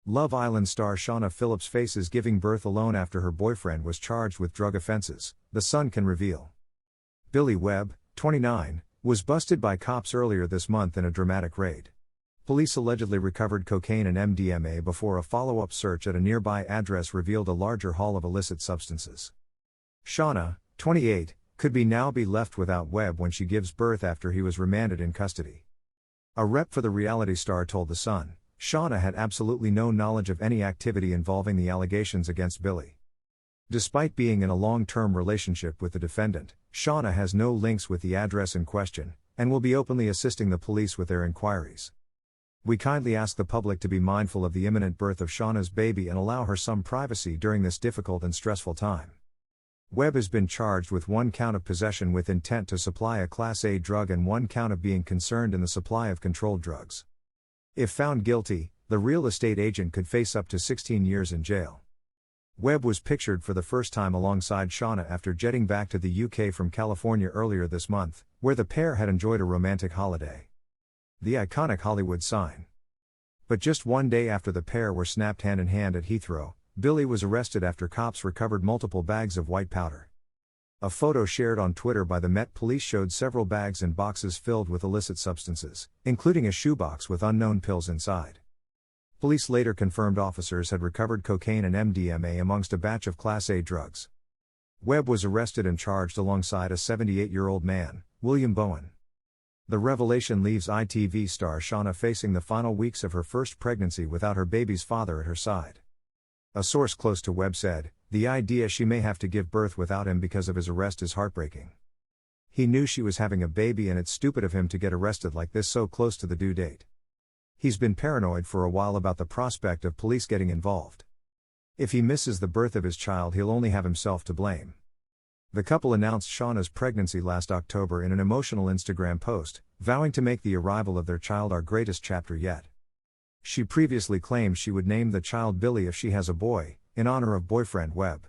Love Island star Shaughna Phillips faces giving birth alone after her boyfriend was charged with drug offenses, The Sun can reveal. Billy Webb, 29, was busted by cops earlier this month in a dramatic raid. Police allegedly recovered cocaine and MDMA before a follow-up search at a nearby address revealed a larger haul of illicit substances. Shaughna, 28, could now be left without Webb when she gives birth after he was remanded in custody. A rep for the reality star told The Sun, Shaughna had absolutely no knowledge of any activity involving the allegations against Billy. Despite being in a long-term relationship with the defendant, Shaughna has no links with the address in question, and will be openly assisting the police with their inquiries. We kindly ask the public to be mindful of the imminent birth of Shaughna's baby and allow her some privacy during this difficult and stressful time. Webb has been charged with 1 count of possession with intent to supply a Class A drug and 1 count of being concerned in the supply of controlled drugs. If found guilty, the real estate agent could face up to 16 years in jail. Webb was pictured for the first time alongside Shaughna after jetting back to the UK from California earlier this month, where the pair had enjoyed a romantic holiday. The iconic Hollywood sign. But just one day after the pair were snapped hand in hand at Heathrow, Billy was arrested after cops recovered multiple bags of white powder. A photo shared on Twitter by the Met Police showed several bags and boxes filled with illicit substances, including a shoebox with unknown pills inside. Police later confirmed officers had recovered cocaine and MDMA amongst a batch of Class A drugs. Webb was arrested and charged alongside a 78-year-old man, William Bowen. The revelation leaves ITV star Shaughna facing the final weeks of her first pregnancy without her baby's father at her side. A source close to Webb said, "The idea she may have to give birth without him because of his arrest is heartbreaking. He knew she was having a baby and it's stupid of him to get arrested like this so close to the due date. He's been paranoid for a while about the prospect of police getting involved. If he misses the birth of his child, he'll only have himself to blame." The couple announced Shaughna's pregnancy last October in an emotional Instagram post, vowing to make the arrival of their child our greatest chapter yet. She previously claimed she would name the child Billy if she has a boy, in honor of boyfriend Webb.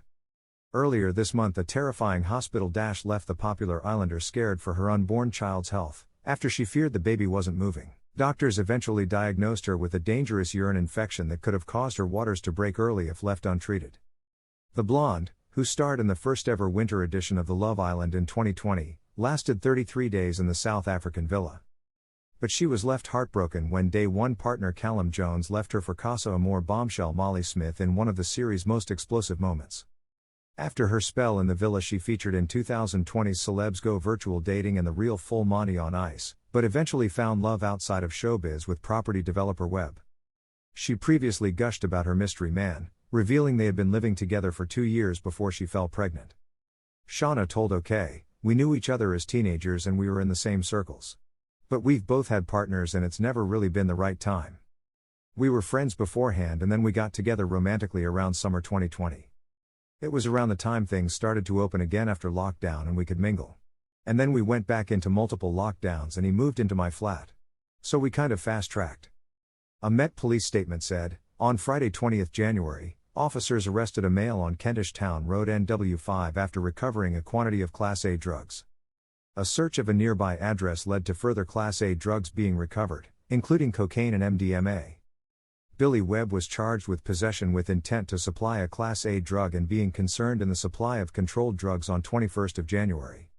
Earlier this month, a terrifying hospital dash left the popular Islander scared for her unborn child's health, after she feared the baby wasn't moving. Doctors eventually diagnosed her with a dangerous urine infection that could have caused her waters to break early if left untreated. The blonde, who starred in the first-ever winter edition of The Love Island in 2020, lasted 33 days in the South African villa. But she was left heartbroken when Day One partner Callum Jones left her for Casa Amor bombshell Molly Smith in one of the series' most explosive moments. After her spell in the villa, she featured in 2020's Celebs Go Virtual Dating and The Real Full Monty on Ice, but eventually found love outside of showbiz with property developer Webb. She previously gushed about her mystery man, revealing they had been living together for 2 years before she fell pregnant. Shaughna told OK, "We knew each other as teenagers and we were in the same circles. But we've both had partners and it's never really been the right time. We were friends beforehand and then we got together romantically around summer 2020. It was around the time things started to open again after lockdown and we could mingle. And then we went back into multiple lockdowns and he moved into my flat. So we kind of fast-tracked." A Met Police statement said, on Friday 20th January, officers arrested a male on Kentish Town Road NW5 after recovering a quantity of Class A drugs. A search of a nearby address led to further Class A drugs being recovered, including cocaine and MDMA. Billy Webb was charged with possession with intent to supply a Class A drug and being concerned in the supply of controlled drugs on 21st January.